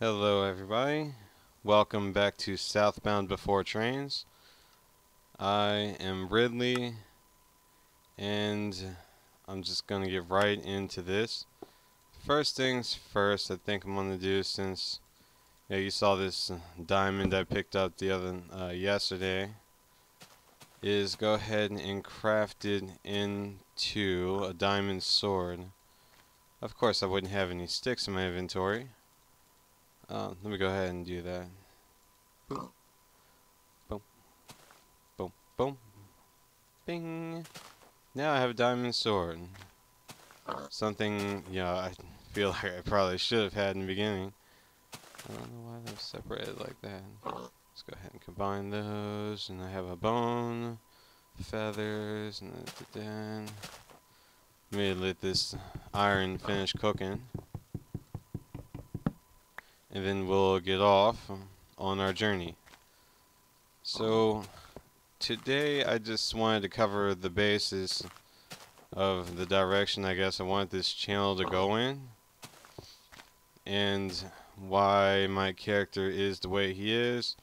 Hello everybody, welcome back to Southbound Before Trains. I am Ridley and I'm just going to get right into this. First things first, I think I'm going to do, since you saw this diamond I picked up the other yesterday, is go ahead and craft it into a diamond sword. Of course I wouldn't have any sticks in my inventory. Let me go ahead and do that. Boom, boom, boom, boom. Bing! Now I have a diamond sword. Something, I feel like I probably should have had in the beginning. I don't know why they're separated like that. Let's go ahead and combine those, and I have a bone, feathers, and then let me let this iron finish cooking, and then we'll get off on our journey. So today I just wanted to cover the basis of the direction I guess I want this channel to go in, and why my character is the way he is,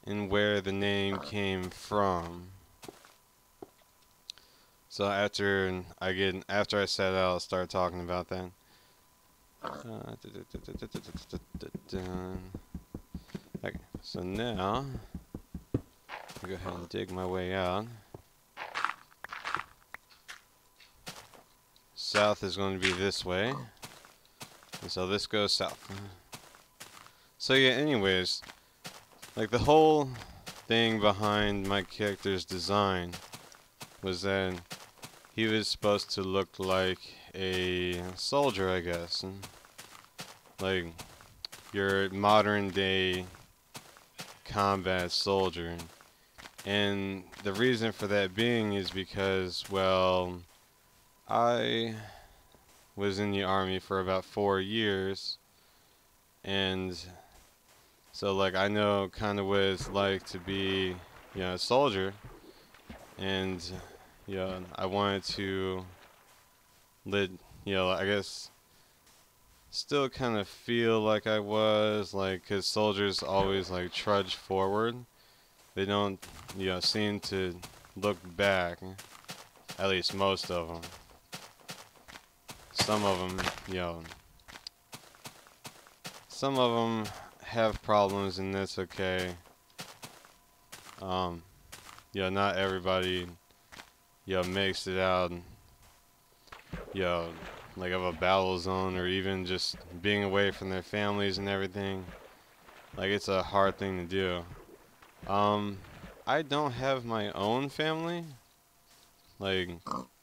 and where the name came from. So after I set out, I'll start talking about that. Okay, so now I'll go ahead and dig my way out. South is going to be this way, and so this goes south. So yeah, anyways, like the whole thing behind my character's design was that he was supposed to look like a soldier, I guess, and like your modern day combat soldier. And the reason for that being is because, well, I was in the army for about 4 years, and so like I know kind of what it's like to be, a soldier, and I wanted to I guess still kind of feel like I was, like, 'cause soldiers always like trudge forward. They don't, seem to look back. At least most of them. Some of them, some of them have problems, and that's okay. Not everybody, makes it out, like of a battle zone, or even just being away from their families and everything. Like, it's a hard thing to do. I don't have my own family. Like,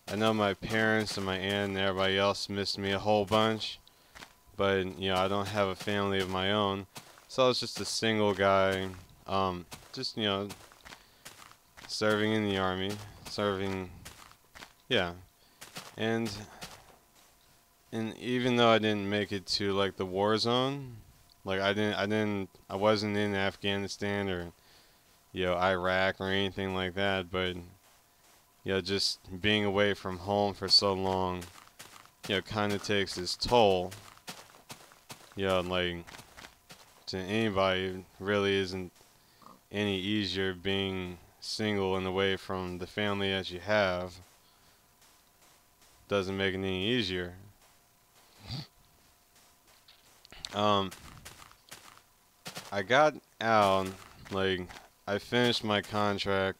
I know my parents and my aunt and everybody else missed me a whole bunch, but I don't have a family of my own. So I was just a single guy, just serving in the army, yeah. And even though I didn't make it to like the war zone, like I wasn't in Afghanistan or Iraq or anything like that, but just being away from home for so long, kind of takes its toll. Like, to anybody, it really isn't any easier being single and away from the family that you have. Doesn't make it any easier. I got out, like, I finished my contract.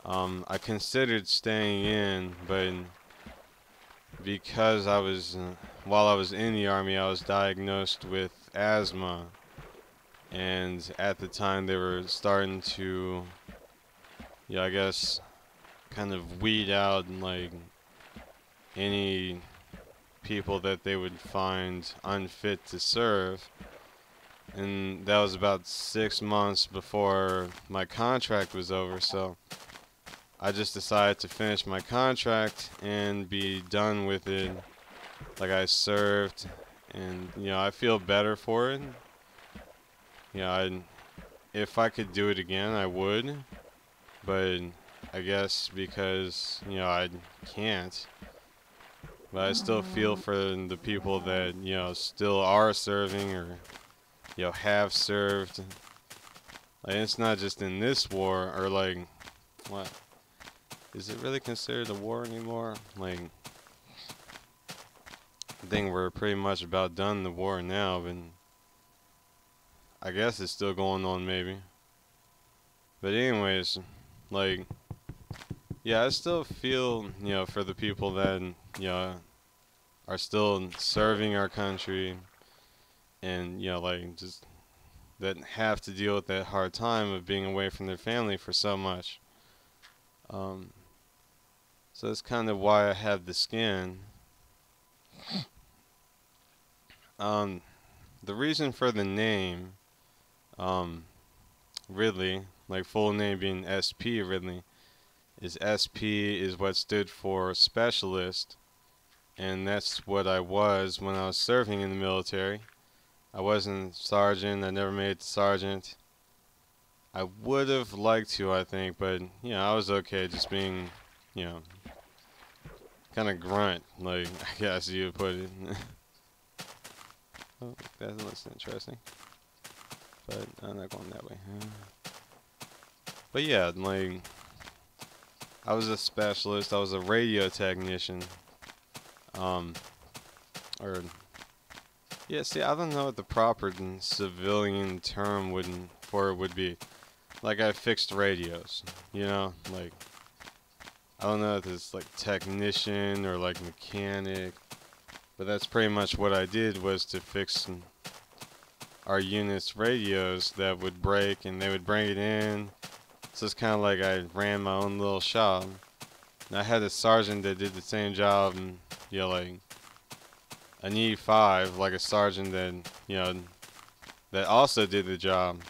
I considered staying in, but because while I was in the army, I was diagnosed with asthma. And at the time, they were starting to, I guess, kind of weed out, like, any people that they would find unfit to serve. And that was about 6 months before my contract was over, so I just decided to finish my contract and be done with it. Like, I served, and I feel better for it. If I could do it again, I would, but I guess because I can't. But I still feel for the people that still are serving, or have served. Like, it's not just in this war, or like, what? Is it really considered a war anymore? Like, I think we're pretty much about done the war now, but I guess it's still going on maybe. But anyways, like, yeah, I still feel, for the people that, are still serving our country and, like, just that have to deal with that hard time of being away from their family for so much. So that's kind of why I have the skin. The reason for the name, Ridley, like full name being SP Ridley, is SP is what stood for specialist, and that's what I was when I was serving in the military. I wasn't sergeant, I never made it to sergeant. I would have liked to, I think, but, I was okay just being, kind of grunt, like, I guess you would put it. Oh, that looks interesting. But I'm not going that way. But yeah, like, I was a specialist, I was a radio technician. Or, yeah, see, I don't know what the proper civilian term would be. Like, I fixed radios, like, I don't know if it's like technician or like mechanic, but that's pretty much what I did, was to fix our unit's radios that would break, and they would bring it in. So it's kind of like I ran my own little shop. And I had a sergeant that did the same job, and, like an E5, like a sergeant that, that also did the job.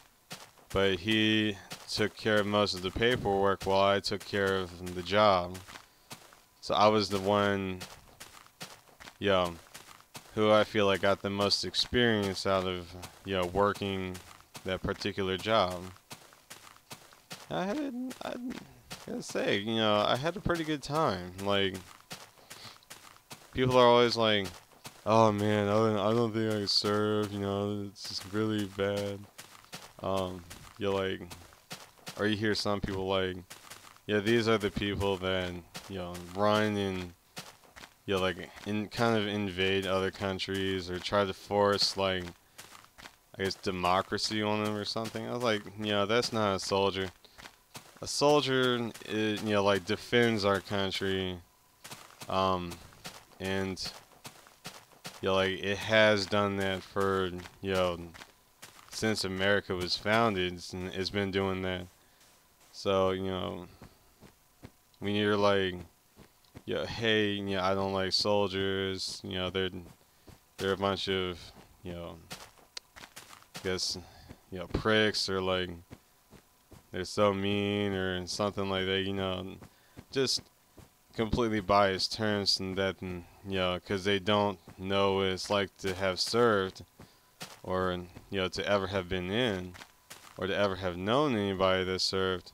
But he took care of most of the paperwork while I took care of the job. So I was the one, who I feel like got the most experience out of, working that particular job. I gotta say, I had a pretty good time. Like, people are always like, oh man, I don't think I can serve, it's just really bad. You're like, or you hear some people like, yeah, these are the people that, run and, like, kind of invade other countries or try to force, like, I guess, democracy on them or something. I was like, that's not a soldier. A soldier, like, defends our country, and, like, it has done that for, since America was founded, it's been doing that. So, when you're like, hey, I don't like soldiers, they're a bunch of, I guess, pricks, or like, they're so mean or something like that, just completely biased terms, and that, because they don't know what it's like to have served, or, to ever have been in, or to ever have known anybody that served.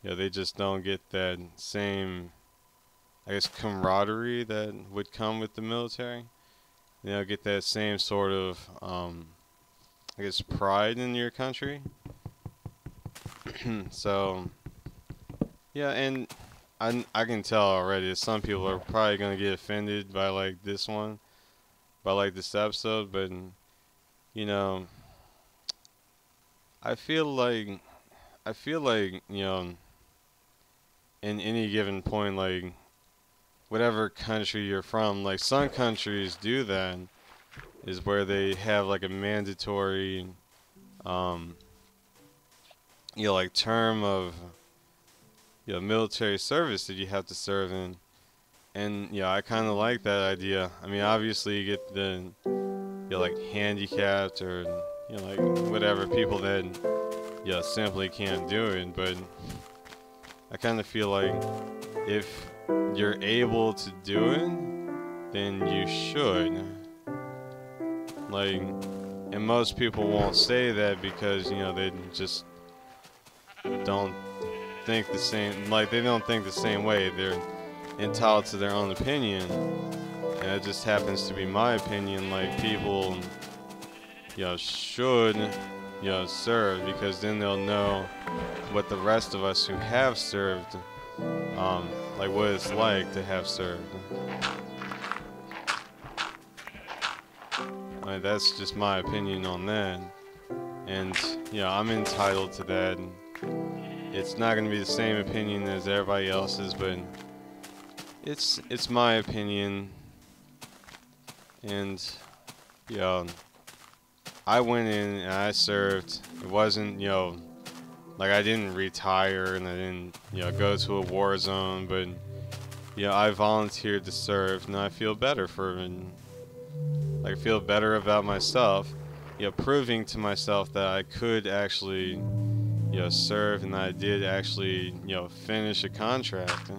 They just don't get that same, I guess, camaraderie that would come with the military. Get that same sort of, I guess, pride in your country. So, yeah, and I can tell already that some people are probably going to get offended by, like, this one, by, like, this episode, but, I feel like, in any given point, like, whatever country you're from, like, some countries do that, is where they have, like, a mandatory, like, term of, military service that you have to serve in. And, I kind of like that idea. I mean, obviously you get the, like, handicapped, or, like, whatever, people that, simply can't do it, but I kind of feel like if you're able to do it, then you should. Like, and most people won't say that because, they just don't think the same, like, they don't think the same way. They're entitled to their own opinion, and it just happens to be my opinion. Like, people, should, serve, because then they'll know what the rest of us who have served, like what it's like to have served. Like, that's just my opinion on that, and I'm entitled to that. And it's not going to be the same opinion as everybody else's, but it's my opinion. And I went in and I served. It wasn't like I didn't retire and I didn't go to a war zone, but I volunteered to serve, and I feel better for it. Like, I feel better about myself, proving to myself that I could actually serve, and I did actually finish a contract.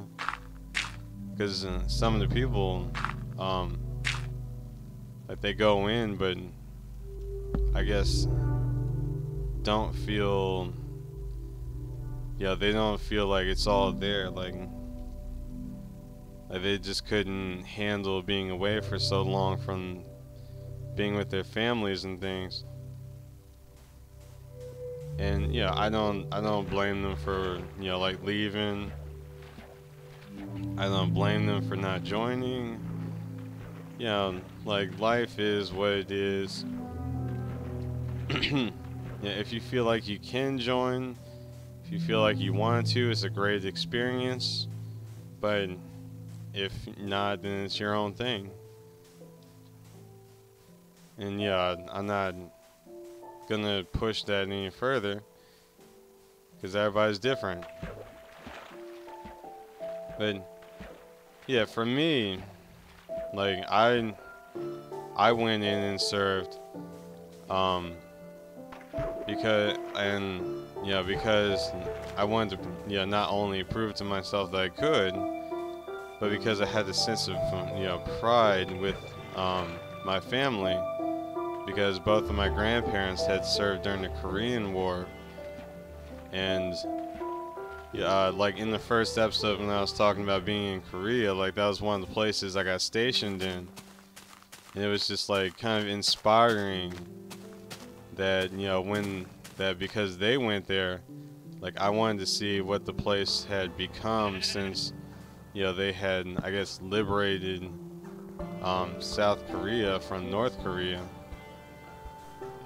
Because some of the people like, they go in, but I guess don't feel they don't feel like it's all there, like they just couldn't handle being away for so long from being with their families and things. And I don't blame them for like leaving. I don't blame them for not joining. Like, life is what it is. If you feel like you can join, if you feel like you want to, it's a great experience. But if not, then it's your own thing. And I'm not gonna push that any further, because everybody's different. But for me, like, I went in and served because I wanted to not only prove to myself that I could, but because I had a sense of pride with my family, because both of my grandparents had served during the Korean War. And like, in the first episode when I was talking about being in Korea, like, that was one of the places I got stationed in, and it was just like kind of inspiring that because they went there, like, I wanted to see what the place had become since they had, I guess, liberated South Korea from North Korea.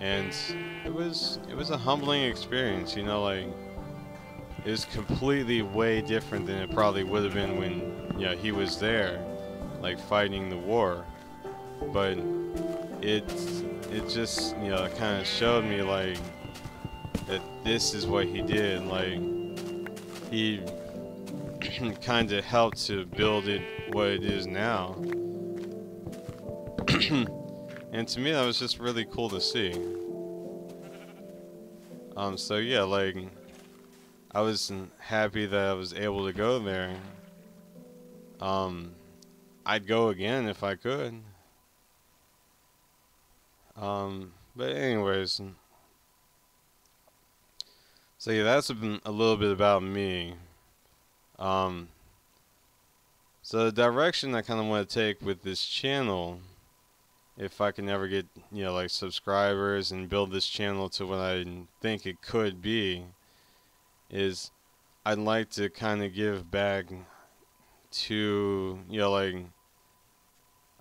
And it was a humbling experience, like, it was completely way different than it probably would have been when he was there, like, fighting the war. But it just kind of showed me, like, that this is what he did. Like, he kind of helped to build it what it is now. And to me, that was just really cool to see. So like, I was happy that I was able to go there. I'd go again if I could. But anyways, so that's a little bit about me. So the direction I kind of want to take with this channel, if I can ever get like, subscribers and build this channel to what I think it could be, is I'd like to kind of give back to like,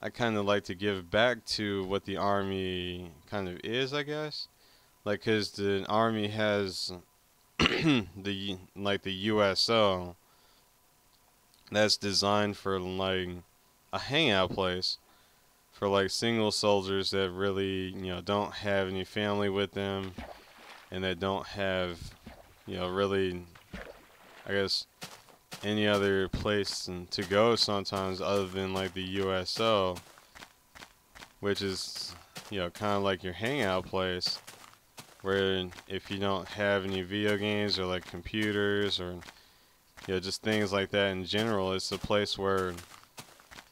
I kind of like to give back to what the Army kind of is, I guess. Like, cause the Army has the USO that's designed for like a hangout place for like single soldiers that really don't have any family with them, and that don't have really, I guess, any other place to go sometimes other than like the USO, which is kind of like your hangout place, where if you don't have any video games or like computers or just things like that in general, it's a place where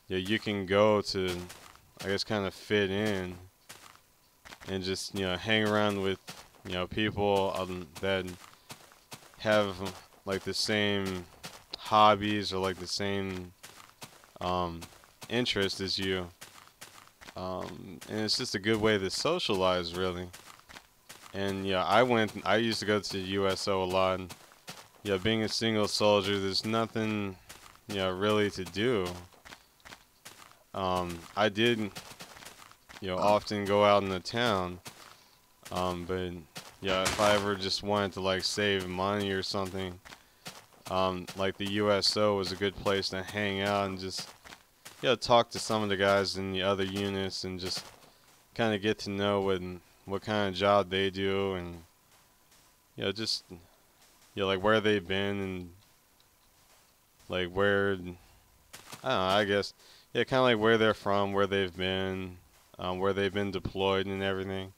you can go to, I guess, kind of fit in and just hang around with people that have like the same hobbies or like the same interest as you. And it's just a good way to socialize, really. And yeah, I used to go to the USO a lot. And, yeah, being a single soldier, there's nothing, really to do. I did, often go out in the town. But yeah, if I ever just wanted to like save money or something, like the USO was a good place to hang out and just, talk to some of the guys in the other units and just kind of get to know what kind of job they do and, just, like where they've been and like where, I don't know, I guess, yeah, kind of like where they're from, where they've been deployed and everything.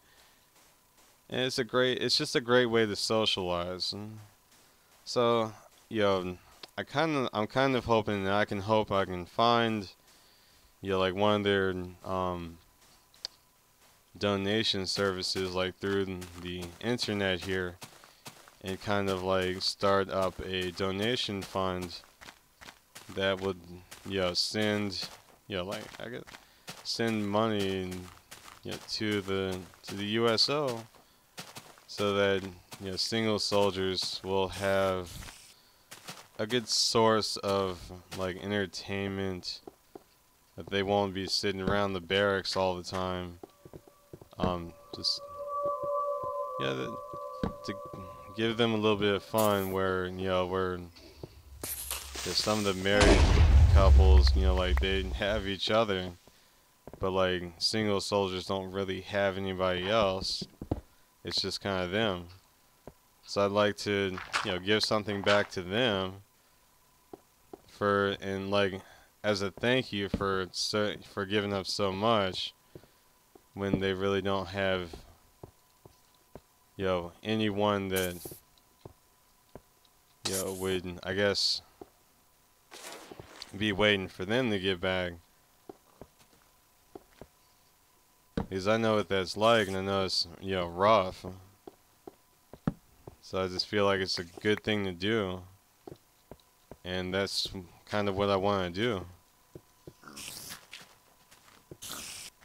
And it's just a great way to socialize. And so, I'm kind of hoping that I can find, like one of their donation services, like through the internet here, and kind of like start up a donation fund that would, send, like I could send money, to the USO, so that single soldiers will have a good source of like entertainment, that they won't be sitting around the barracks all the time. Just to give them a little bit of fun, where where some of the married couples, like they have each other, but like single soldiers don't really have anybody else. It's just kind of them. So I'd like to, give something back to them and like as a thank you for giving up so much when they really don't have, anyone that, would, I guess, be waiting for them to get back. Because I know what that's like, and I know it's, rough. So I just feel like it's a good thing to do. And that's kind of what I want to do.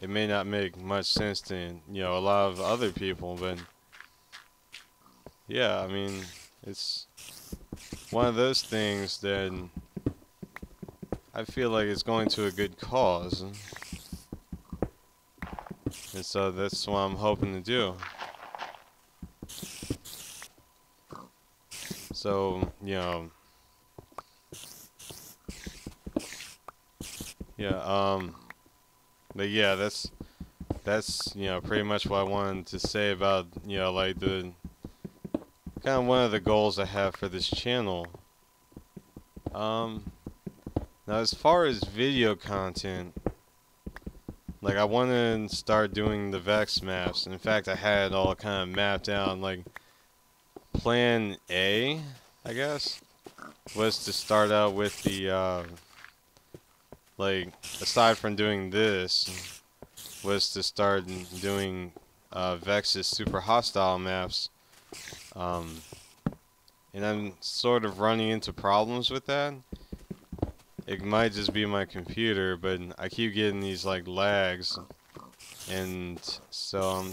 It may not make much sense to, a lot of other people, but yeah, I mean, it's one of those things that I feel like it's going to a good cause. And so that's what I'm hoping to do. So, but yeah, that's pretty much what I wanted to say about, like the kind of one of the goals I have for this channel. Now as far as video content, like I want to start doing the Vex maps. In fact, I had it all kind of mapped out. Like plan A, I guess, was to start out with the like aside from doing this, was to start doing Vex's super hostile maps. And I'm sort of running into problems with that. It might just be my computer, but I keep getting these like lags. And so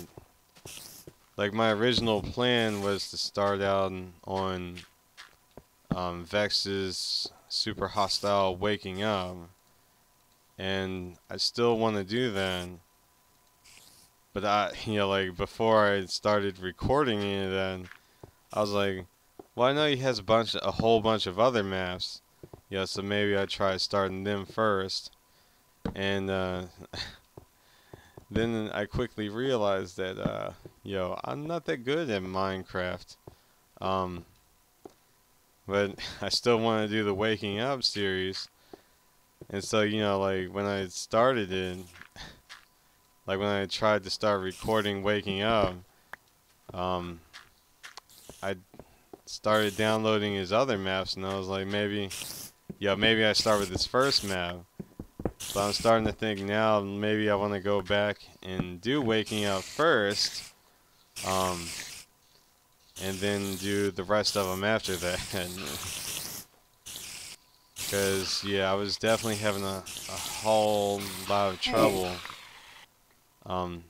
like my original plan was to start out on Vex's super hostile waking up. And I still want to do that. But like before I started recording any of that, I was like, well, I know he has a whole bunch of other maps. So maybe I try starting them first. And then I quickly realized that, I'm not that good at Minecraft. But I still want to do the Waking Up series. And so, like when I started it, like when I tried to start recording Waking Up, I started downloading his other maps, and I was like, maybe I start with this first map. But I'm starting to think now, maybe I want to go back and do Waking Up first, and then do the rest of them after that. Because, I was definitely having a whole lot of trouble You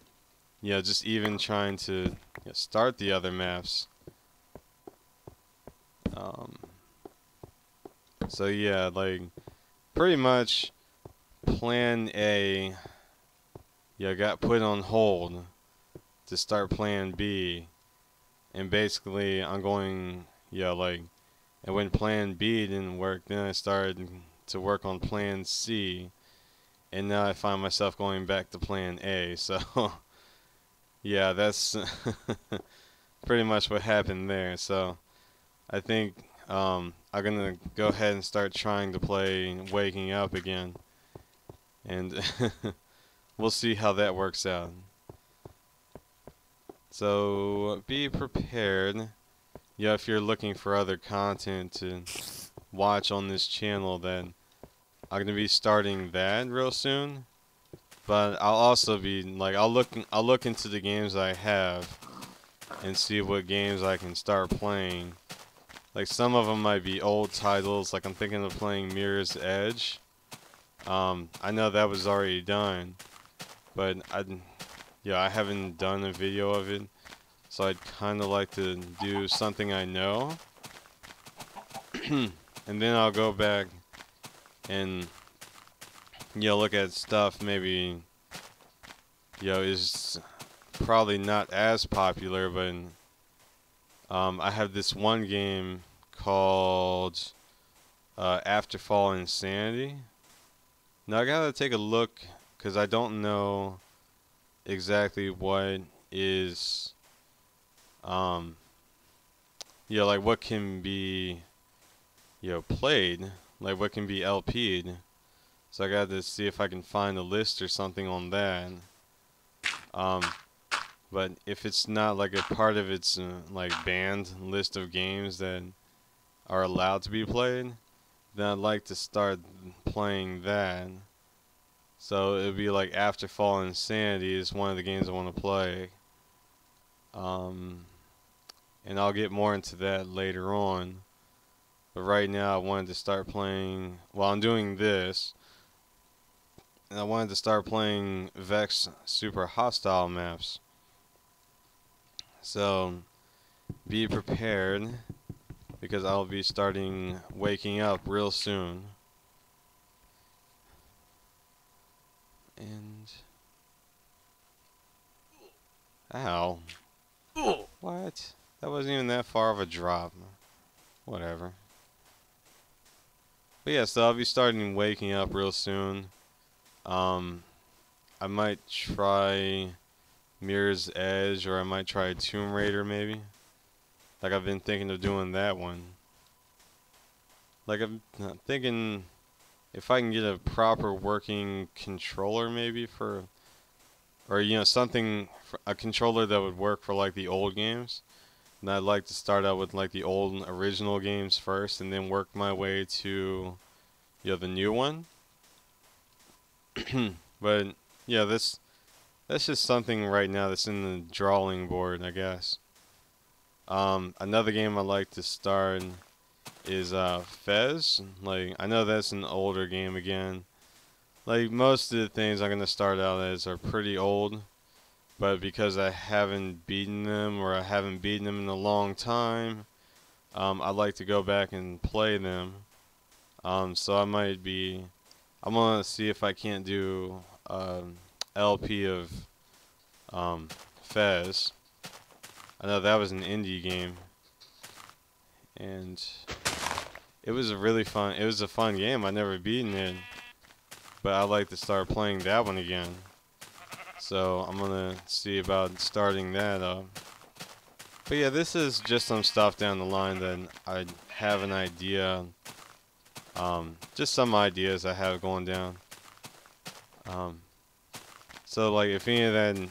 know, just even trying to, you know, start the other maps. So yeah, like pretty much plan A, yeah, got put on hold to start plan B, and basically I'm going, yeah, like, and when plan B didn't work, then I started to work on plan C, and now I find myself going back to plan A. So yeah, that's pretty much what happened there. So I think I'm gonna go ahead and start trying to play Waking Up again, and we'll see how that works out. So be prepared. Yeah, if you're looking for other content to watch on this channel, then I'm gonna be starting that real soon. But I'll also be like, I'll look into the games I have and see what games I can start playing. Like some of them might be old titles. Like I'm thinking of playing Mirror's Edge. I know that was already done, but I haven't done a video of it. So I'd kind of like to do something I know, and then I'll go back and look at stuff maybe is probably not as popular, but I have this one game called Afterfall Insanity. Now I gotta take a look because I don't know exactly what is like what can be played, like what can be LP'd. So I got to see if I can find a list or something on that. But if it's not like a part of its like banned list of games that are allowed to be played, then I'd like to start playing that. So it'd be like Afterfall Insanity is one of the games I want to play. And I'll get more into that later on. But right now I wanted to start playing, well, I'm doing this. And I wanted to start playing Vex Super Hostile maps. So be prepared because I'll be starting Waking Up real soon. And ow. What? That wasn't even that far of a drop. Whatever. But yeah, so I'll be starting Waking Up real soon. I might try Mirror's Edge, or I might try Tomb Raider maybe. Like I've been thinking of doing that one. Like I'm thinking if I can get a proper working controller maybe for, or something, a controller that would work for like the old games. And I'd like to start out with like the old original games first and then work my way to the new one. But yeah, that's just something right now that's in the drawing board, I guess. Another game I'd like to start is Fez. Like I know that's an older game again. Like most of the things I'm gonna start out as are pretty old, but because I haven't beaten them, or I haven't beaten them in a long time, I'd like to go back and play them. So I'm gonna see if I can't do LP of Fez. I know that was an indie game, and it was a fun game. I never beaten it, but I'd like to start playing that one again. So I'm gonna see about starting that up. But yeah, this is just some stuff down the line that I have an idea. Just some ideas I have going down. So like if any of that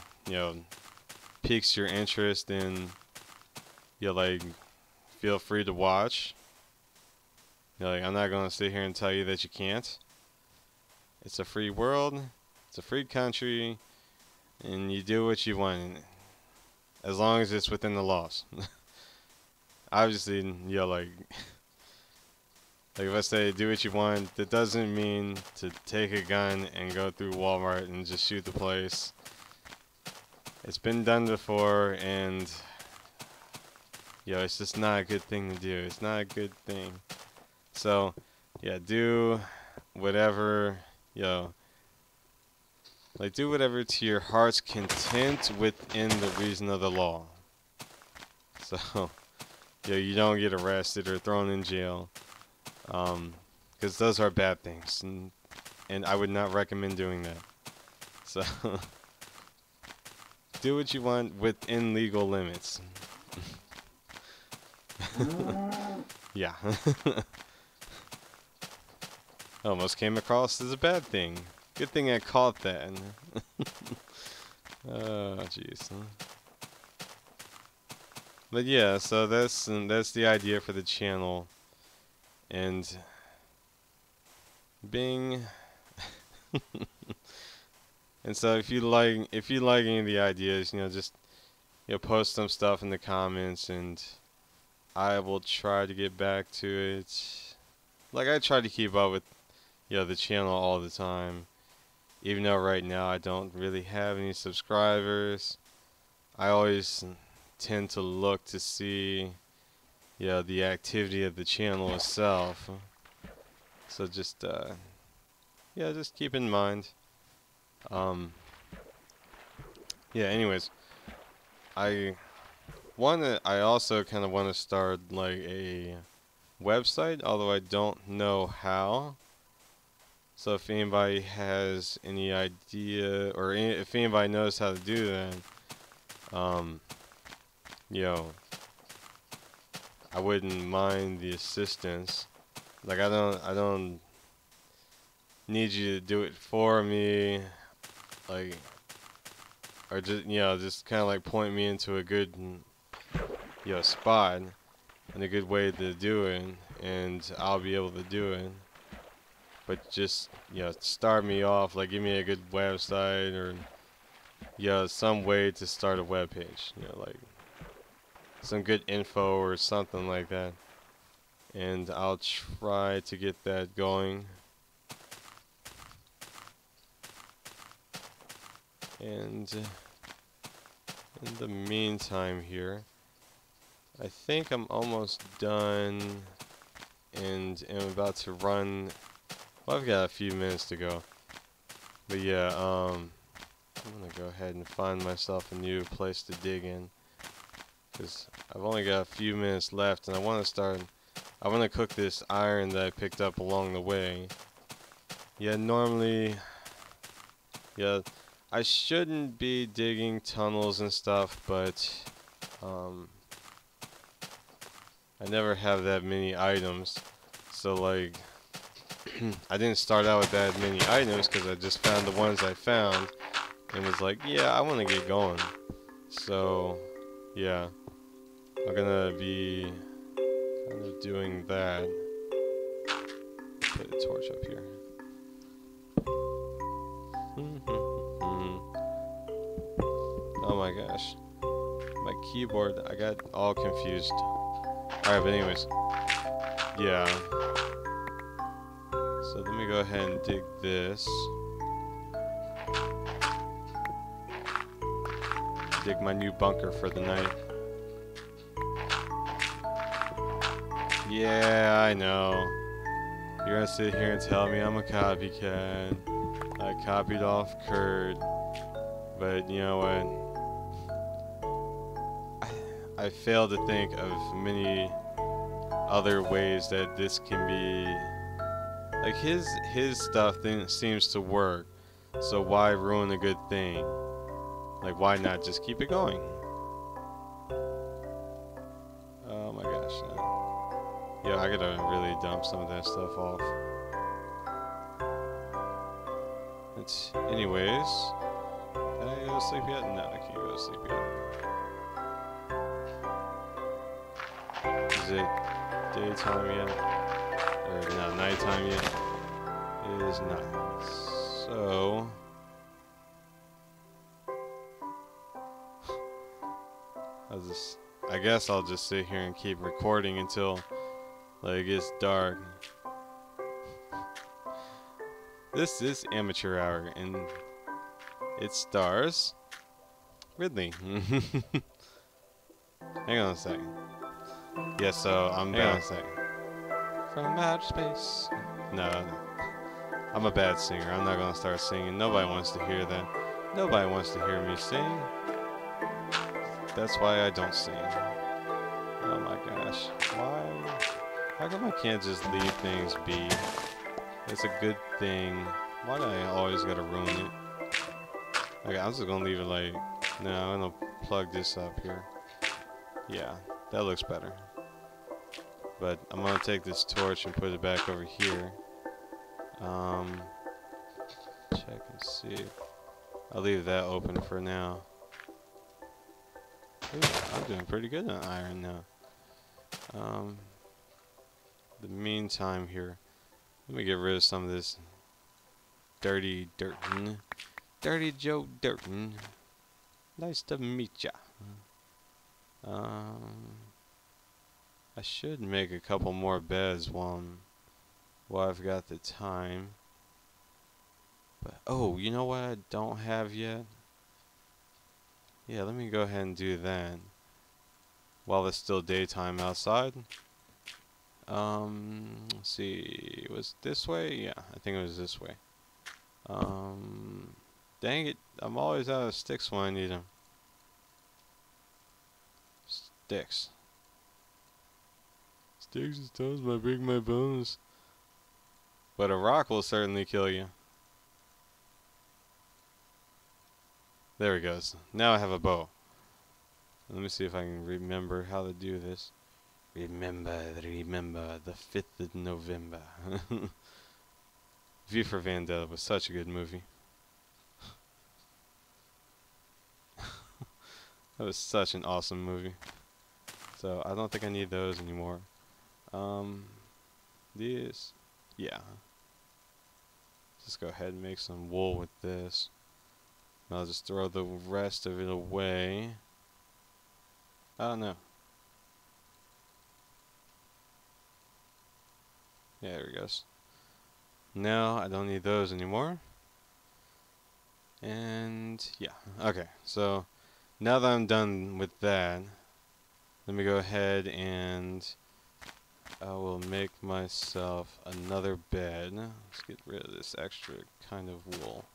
piques your interest, then like feel free to watch. Like I'm not gonna sit here and tell you that you can't. It's a free world. It's a free country. And you do what you want, as long as it's within the laws. Obviously, like if I say do what you want, that doesn't mean to take a gun and go through Walmart and just shoot the place. It's been done before, and yo, it's just not a good thing to do. It's not a good thing. So, yeah, do whatever, yo, like do whatever to your heart's content within the reason of the law. So, yo, you don't get arrested or thrown in jail, because those are bad things, and I would not recommend doing that. So, do what you want within legal limits. Yeah. Almost came across as a bad thing. Good thing I caught that. Oh, jeez. But yeah, so that's the idea for the channel. And Bing. And so if you like any of the ideas, just post some stuff in the comments, and I will try to get back to it. Like, I try to keep up with the channel all the time, even though right now I don't really have any subscribers. I always tend to look to see the activity of the channel itself. So just just keep in mind. Anyways, I also kind of want to start like a website, although I don't know how. So if anybody has any idea, or if anybody knows how to do that, I wouldn't mind the assistance. Like, I don't need you to do it for me, like, or just kind of like point me into a good spot and a good way to do it, and I'll be able to do it. But just start me off, like give me a good website, or some way to start a web page, like some good info or something like that, and I'll try to get that going. And in the meantime here, I think I'm almost done and am about to run. Well, I've got a few minutes to go. But yeah, I'm going to go ahead and find myself a new place to dig in, because I've only got a few minutes left, and I want to cook this iron that I picked up along the way. Yeah, normally, I shouldn't be digging tunnels and stuff, but I never have that many items, so like I didn't start out with that many items because I just found the ones I found and was like, yeah, I want to get going. So yeah, I'm gonna be kind of doing that. Put a torch up here. Oh my gosh, my keyboard, I got all confused. Alright, but anyways, yeah. So let me go ahead and dig this. Dig my new bunker for the night. Yeah, I know. You're gonna sit here and tell me I'm a copycat. I copied off Kurt. But you know what? I fail to think of many other ways that this can be. Like, his stuff seems to work, so why ruin a good thing? Like, why not just keep it going? Oh my gosh. Yeah, I gotta really dump some of that stuff off. Anyways, can I go to sleep yet? No, I can't go to sleep yet. Is it daytime yet? Or no, nighttime yet? It is not. So I guess I'll just sit here and keep recording until like it gets dark. This is amateur hour and it stars Ridley. Hang on a second. Yeah, so I'm Hang on back. a second. From outer space. No, I'm a bad singer. I'm not gonna start singing. Nobody wants to hear that. Nobody wants to hear me sing. That's why I don't sing. Oh my gosh. Why? How come I can't just leave things be? It's a good thing. Why do I always gotta ruin it? Okay, I'm just gonna leave it like... No, I'm gonna plug this up here. Yeah, that looks better. But I'm gonna take this torch and put it back over here. Check and see. I'll leave that open for now. Ooh, I'm doing pretty good on iron now. The meantime here, let me get rid of some of this dirty dirtin. Dirty Joe Dirtin. Nice to meet ya. I should make a couple more beds while I've got the time. But oh, you know what I don't have yet? Yeah, let me go ahead and do that while it's still daytime outside. Let's see, was it this way? Yeah, I think it was this way. Dang it, I'm always out of sticks when I need them. Sticks. Sticks and stones might break my bones. But a rock will certainly kill you. There it goes. Now I have a bow. Let me see if I can remember how to do this. Remember the 5th of November. V for Vendetta was such a good movie. That was such an awesome movie. So I don't think I need those anymore. These, yeah. Just go ahead and make some wool with this. I'll just throw the rest of it away. I don't know. Yeah, there it goes. Now I don't need those anymore. And yeah, okay. So now that I'm done with that, let me go ahead and I will make myself another bed. Let's get rid of this extra kind of wool.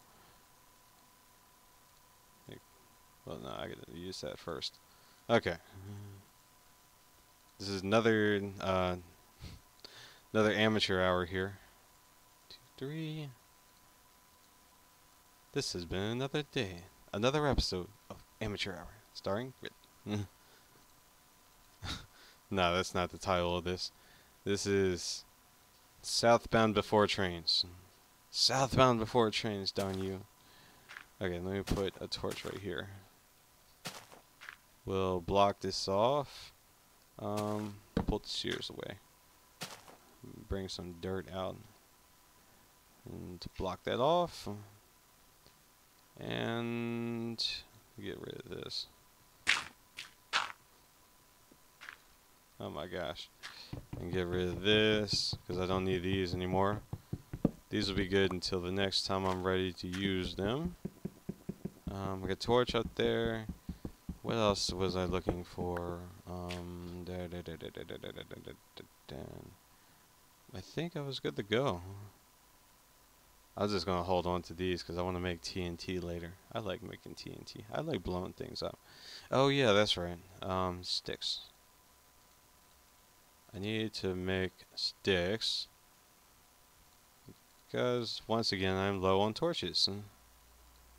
Well, no, I gotta use that first. Okay. This is another another amateur hour here. 2, 3. This has been another day, another episode of Amateur Hour, starring Grit. No, that's not the title of this. This is Southbound Before Trains. Southbound Before Trains, darn you. Okay, let me put a torch right here. We'll block this off. Pull the shears away. Bring some dirt out. And to block that off. And get rid of this. Oh my gosh. And get rid of this, because I don't need these anymore. These will be good until the next time I'm ready to use them. I got a torch up there. What else was I looking for? I think I was good to go. I was just going to hold on to these because I want to make TNT later. I like making TNT. I like blowing things up. Oh yeah, that's right. Sticks. I need to make sticks because once again I'm low on torches.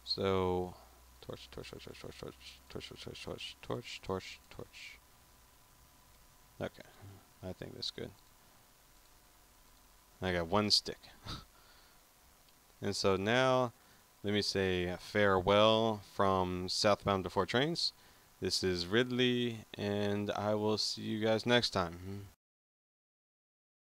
So torch. Okay, I think that's good. I got one stick. And so now, let me say farewell from Southbound Before Trains. This is Ridley, and I will see you guys next time.